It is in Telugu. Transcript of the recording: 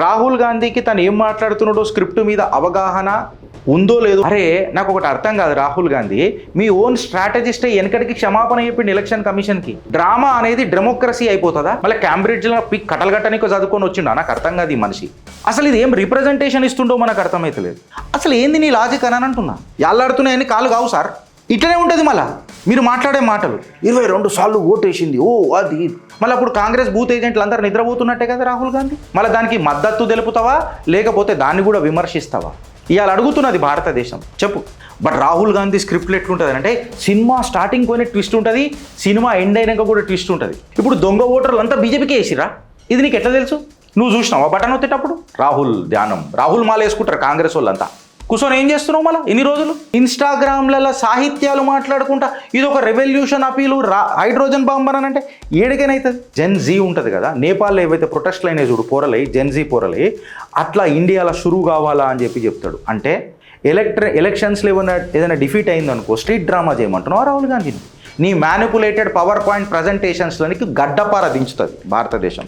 రాహుల్ గాంధీకి తను ఏం మాట్లాడుతున్నాడో స్క్రిప్ట్ మీద అవగాహన ఉందో లేదో. అరే నాకు ఒకటి అర్థం కాదు, రాహుల్ గాంధీ మీ ఓన్ స్ట్రాటజిస్ట్ వెనకటికి క్షమాపణ చెప్పిండు ఎలక్షన్ కమిషన్కి. డ్రామా అనేది డెమోక్రసీ అయిపోతుందా? మళ్ళీ క్యాంబ్రిడ్జ్లో పిక్ కట్టలగట్టనికో చదువుకొని వచ్చిండా? నాకు అర్థం కాదు ఈ మనిషి. అసలు ఇది ఏం రిప్రజెంటేషన్ ఇస్తుండో మనకు అర్థమవుతలేదు. అసలు ఏంది నీ లాజిక్ అని అంటున్నా. యాళ్ళాడుతున్నాయని కాలు కావు సార్, ఇట్లనే ఉంటుంది. మళ్ళీ మీరు మాట్లాడే మాటలు 22 సార్లు ఓటేసింది, ఓ అది. మళ్ళీ అప్పుడు కాంగ్రెస్ బూత్ ఏజెంట్లు అందరూ నిద్రపోతున్నట్టే కదా రాహుల్ గాంధీ. మళ్ళీ దానికి మద్దతు తెలుపుతావా లేకపోతే దాన్ని కూడా విమర్శిస్తావా? ఇవాళ అడుగుతున్నది భారతదేశం, చెప్పు. బట్ రాహుల్ గాంధీ స్క్రిప్ట్లు ఎట్లుంటుంది అంటే సినిమా స్టార్టింగ్ పోయిన ట్విస్ట్ ఉంటుంది, సినిమా ఎండ్ అయినాక కూడా ట్విస్ట్ ఉంటుంది. ఇప్పుడు దొంగ ఓటర్లు అంతా బీజేపీకి వేసిరా, ఇది నీకు ఎట్లా తెలుసు? నువ్వు చూసినావా బటన్ వచ్చేటప్పుడు? రాహుల్ ధ్యానం, రాహుల్ మాల వేసుకుంటారు కాంగ్రెస్ వాళ్ళంతా. కూర్చొని ఏం చేస్తున్నావు మళ్ళీ ఇన్ని రోజులు? ఇన్స్టాగ్రామ్లలో సాహిత్యాలు మాట్లాడుకుంటా ఇది ఒక రెవల్యూషన్ అపీలు, హైడ్రోజన్ బాంబ్ అని అంటే ఏడికైనవుతుంది. జెన్ జీ ఉంటుంది కదా, నేపాల్లో ఏవైతే ప్రొటెస్ట్లు అయినాయి చూడు, పోరలై జెన్ జీ పోరలై, అట్లా ఇండియాలో షురూ కావాలా అని చెప్తాడు. అంటే ఎలక్షన్స్లో ఏదైనా డిఫీట్ అయిందనుకో స్ట్రీట్ డ్రామా చేయమంటున్నావు రాహుల్ గాంధీని. నీ మ్యానిపులేటెడ్ పవర్ పాయింట్ ప్రజెంటేషన్స్లోనికి గడ్డపార దించుతుంది భారతదేశం.